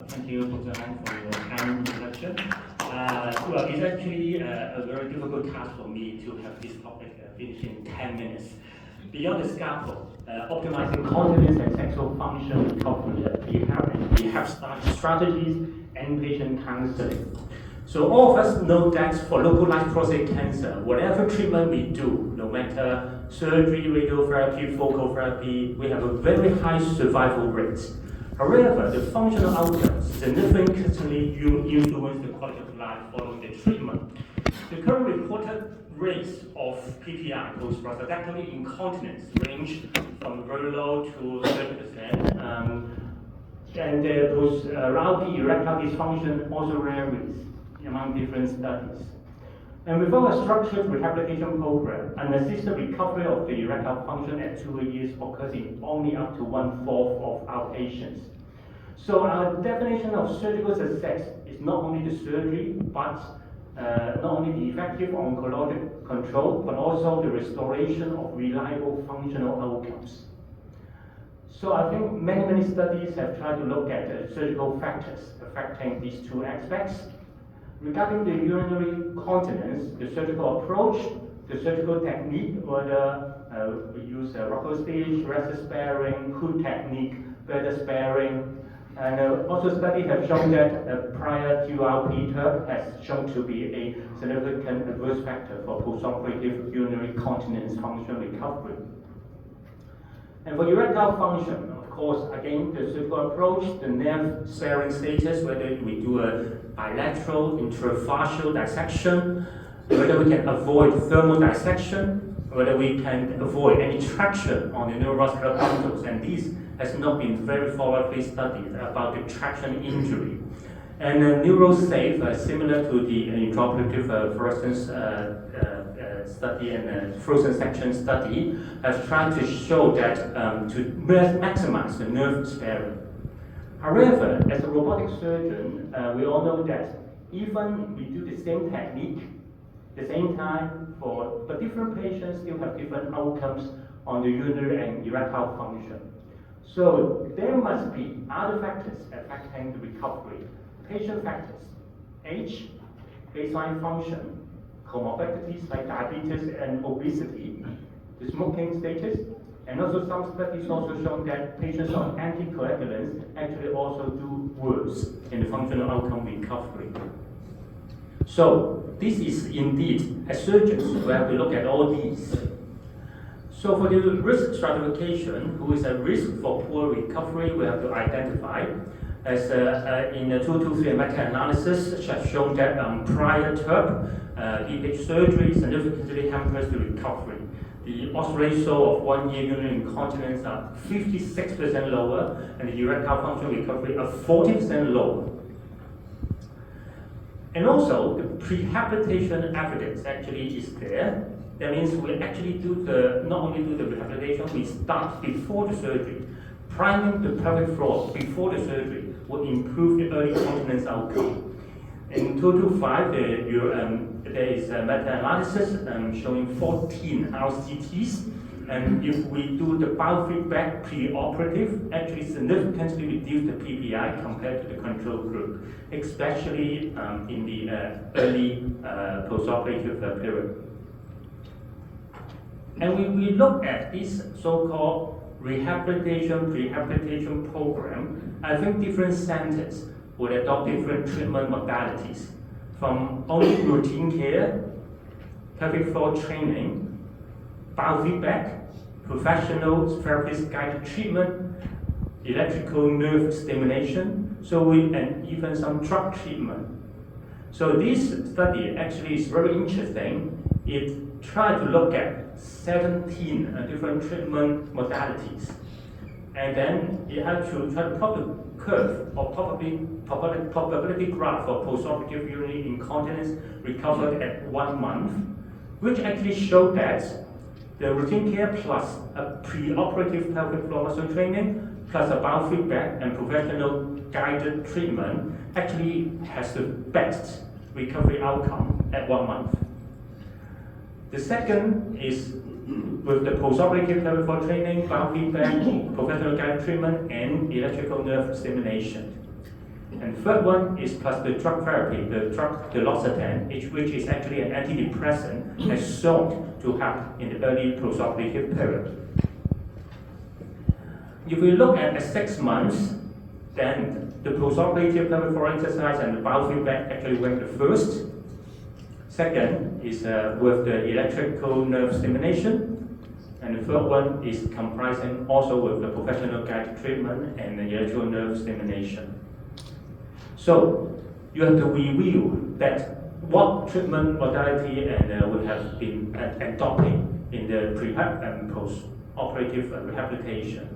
Thank you, Dr. Han, for your kind introduction. Well, it's actually a very difficult task for me to have this topic finished in 10 minutes. Beyond the scaffold, optimizing continence and sexual function recovery, we have started strategies and patient counseling. So all of us know that for localized prostate cancer, whatever treatment we do, no matter surgery, radiotherapy, focal therapy, we have a very high survival rate. However, the functional outcomes significantly influence the quality of life following the treatment. The current reported rates of PPI, post-prostatectomy incontinence, range from very low to 30%, and the post-RP erectile dysfunction also varies among different studies. And without a structured rehabilitation program, an assisted recovery of the erectile function at 2 years occurs in only up to 1/4 of our patients. So our definition of surgical success is not only the surgery, but not only the effective oncologic control, but also the restoration of reliable functional outcomes. So I think many studies have tried to look at the surgical factors affecting these two aspects. Regarding the urinary continence, the surgical approach, the surgical technique, whether we use a Rocco stage, rest sparing, hood technique, bladder sparing, and also studies have shown that prior QRP TURP has shown to be a significant adverse factor for postoperative urinary continence function recovery. And for erectile function, of course, again, the surgical approach, the nerve sparing status, whether we do a bilateral intrafascial dissection, whether we can avoid thermal dissection, whether we can avoid any traction on the neurovascular bundles, and this has not been very thoroughly studied about the traction injury. And NeuroSafe, similar to the intraoperative fluorescence study and frozen section study, has tried to show that to maximize the nerve sparing. However, as a robotic surgeon, we all know that even we do the same technique, the same time, but different patients still have different outcomes on the urinary and erectile function. So there must be other factors affecting the recovery. Patient factors, age, baseline function, comorbidities like diabetes and obesity, the smoking status, and also some studies also show that patients on anticoagulants actually also do worse in the functional outcome recovery. So this is indeed, as surgeons, we have to look at all these. So for the risk stratification, who is at risk for poor recovery, we have to identify. As in the 223 meta-analysis has shown that prior TURP, BPH surgery significantly hampers the recovery. The odds ratio of 1 year urinary incontinence are 56% lower, and the erectile function recovery are 40% lower. And also, the prehabilitation evidence actually is there. That means we actually not only do the rehabilitation, we start before the surgery. Priming the pelvic floor before the surgery will improve the early continence outcome. In 225, there is a meta-analysis showing 14 RCTs, and if we do the biofeedback pre-operative, actually significantly reduce the PPI compared to the control group, especially in the early postoperative period. And we look at this so-called rehabilitation program. I think different centers would adopt different treatment modalities, from only routine care, pelvic floor training, biofeedback, professional therapist guided treatment, electrical nerve stimulation, and even some drug treatment. So this study actually is very interesting. It tried to look at 17 different treatment modalities, and then it had to try to plot the curve or probability graph for postoperative urinary incontinence recovered at 1 month, which actually showed that the routine care plus a pre-operative pelvic floor muscle training plus a biofeedback and professional guided treatment actually has the best recovery outcome at 1 month. The second is with the postoperative pelvic floor training, biofeedback, professional guided treatment, and electrical nerve stimulation. And third one is plus the drug therapy, the drug deloxatan, which is actually an antidepressant, has shown to help in the early postoperative period. If we look at 6 months, then the postoperative pelvic floor exercise and the biofeedback actually went the first. Second is with the electrical nerve stimulation. And the third one is comprising also with the professional guided treatment and the electrical nerve stimulation. So you have to review that what treatment modality and we have been adopting in the prehab and post-operative rehabilitation.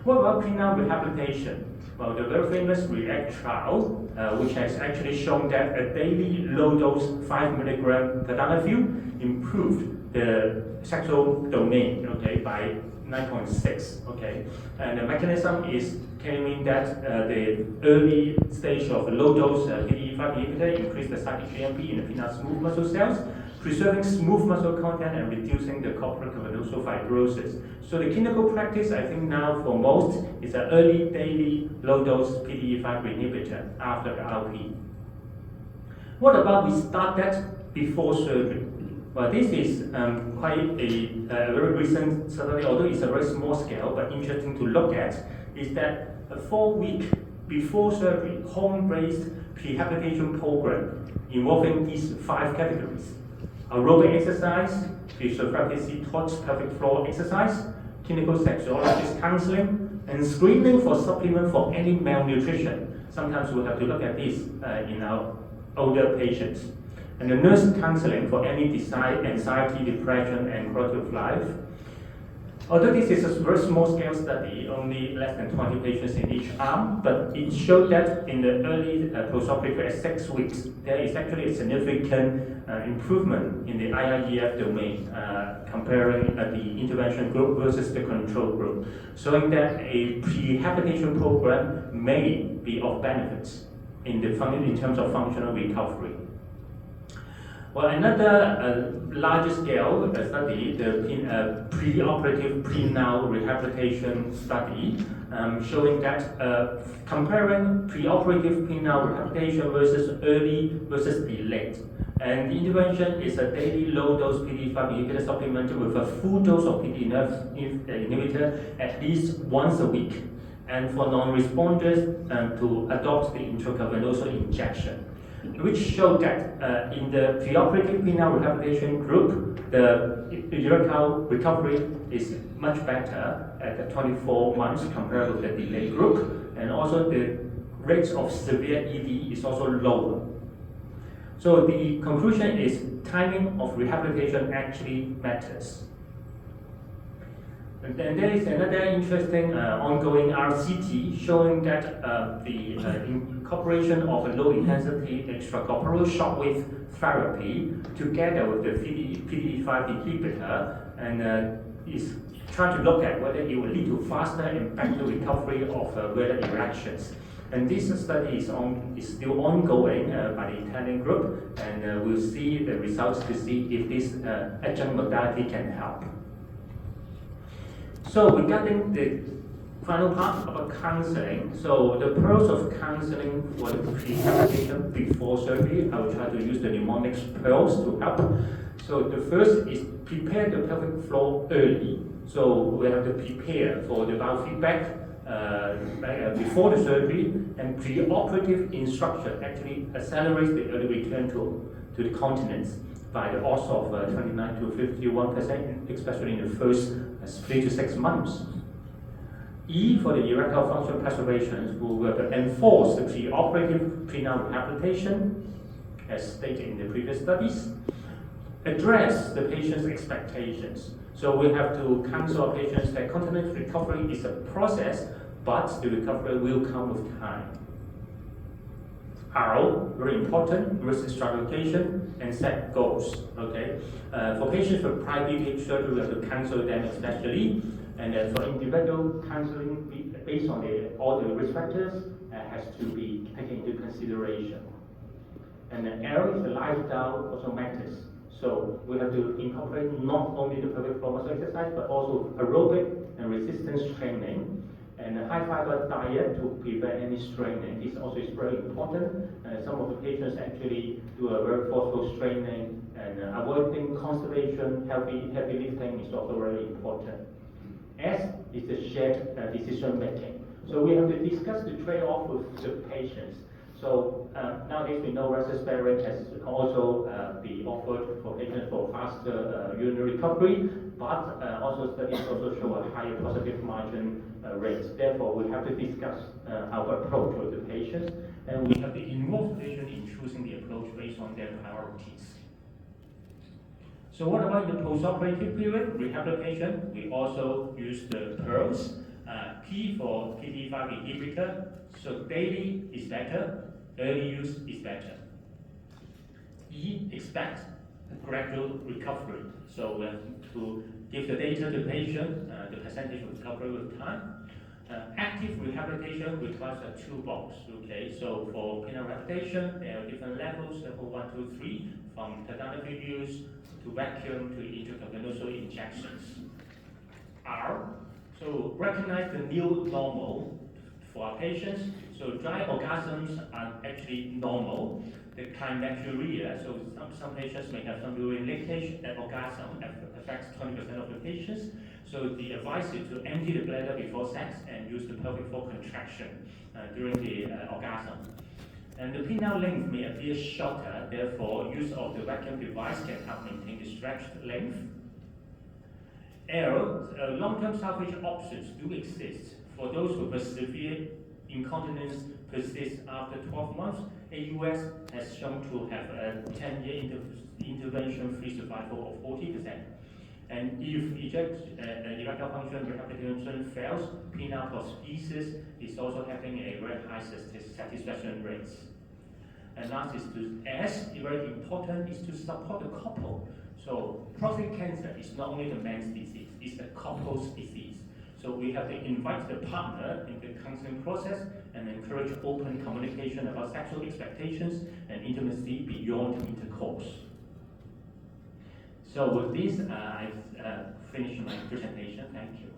What about penile rehabilitation? Well, the very famous REACT trial, which has actually shown that a daily low dose 5 mg tadalafil improved the sexual domain, okay, by 9.6, okay. And the mechanism is claiming that the early stage of low dose PDE5 inhibitor increased the cyclic GMP in the penile smooth muscle cells, preserving smooth muscle content and reducing the corporal cavernoso fibrosis. So the clinical practice, I think now for most, is an early daily low dose PDE5 inhibitor after the RP. What about we start that before surgery? Well, this is quite a very recent study, although it's a very small scale, but interesting to look at, is that a 4-week before surgery, home-based rehabilitation program involving these 5 categories: aerobic exercise, physiotherapy taught pelvic floor exercise, clinical sexologist counseling, and screening for supplement for any malnutrition. Sometimes we have to look at this in our older patients. And the nurse counseling for any anxiety, depression, and quality of life. Although this is a very small scale study, only less than 20 patients in each arm, but it showed that in the early postoperative at 6 weeks, there is actually a significant improvement in the IIEF domain comparing the intervention group versus the control group, showing that a rehabilitation program may be of benefits in terms of functional recovery. Well, another larger scale study, the pre-operative penile rehabilitation study, showing that comparing pre-operative penile rehabilitation versus early versus delayed. And the intervention is a daily low-dose PDE5 inhibitor supplemented with a full dose of PDE inhibitor at least once a week. And for non-responders, to adopt the intracavernosal injection, which showed that in the preoperative penile rehabilitation group, the erectile recovery is much better at 24 months compared with the delayed group, and also the rates of severe ED is also lower. So the conclusion is timing of rehabilitation actually matters. And then there is another interesting ongoing RCT showing that the incorporation of a low-intensity extracorporeal shockwave therapy together with the PDE5 inhibitor and is trying to look at whether it will lead to faster and better recovery of rare erections. And this study is still ongoing by the Italian group, and we'll see the results to see if this adjunct modality can help. So regarding the final part about counseling, so the purpose of counseling for the rehabilitation before surgery, I will try to use the mnemonics pearls to help. So the first is prepare the pelvic floor early. So we have to prepare for the biofeedback before the surgery, and pre-operative instruction actually accelerates the early return to the continence by the odds of 29 to 51%, especially in the first 3 to 6 months. E for the erectile function preservation, we will enforce the pre-operative penile rehabilitation, as stated in the previous studies. Address the patient's expectations. So we have to counsel our patients that continence recovery is a process, but the recovery will come with time. R, very important, risk stratification and set goals. Okay, for patients with prior BPH surgery, we have to counsel them especially, and for individual counseling based on all the risk factors has to be taken into consideration. And then L is the lifestyle also matters. So we have to incorporate not only the pelvic floor muscle exercise, but also aerobic and resistance training. And a high fiber diet to prevent any straining. This also is very important. Some of the patients actually do a very forceful straining, and avoiding conservation, heavy lifting is also very important. S is the shared decision making. So we have to discuss the trade-off with the patients. So nowadays we know resisparin has also be offered for patients for faster urinary recovery, but also studies also show a higher positive margin rate. Therefore, we have to discuss our approach with the patients, and we have to involve the patient in choosing the approach based on their priorities. So what about the postoperative period rehabilitation? We also use the pearls. P for PDE5 inhibitor. So daily is better, early use is better. E, expect a gradual recovery. So we have to give the data to the patient, the percentage of recovery with time. Active rehabilitation requires a toolbox. Okay, so for penile rehabilitation, there are different levels, level 1, 2, 3, from tadalafil use to vacuum to intracavernosal injections. R, so recognize the new normal for our patients. So dry orgasms are actually normal. The climacturia, so some patients may have some urine leakage. That orgasm affects 20% of the patients. So the advice is to empty the bladder before sex and use the pelvic floor contraction during the orgasm. And the penile length may appear shorter, therefore use of the vacuum device can help maintain the stretched length. L, long-term salvage options do exist. For those with a severe incontinence persists after 12 months, AUS has shown to have a 10-year intervention-free survival of 40%. And if erectile function rehabilitation fails, penile prosthesis is also having a very high satisfaction rate. And last is to S, very important, is to support the couple. So prostate cancer is not only the man's disease, it's the couple's disease. So we have to invite the partner in the counseling process and encourage open communication about sexual expectations and intimacy beyond intercourse. So with this, I've finished my presentation. Thank you.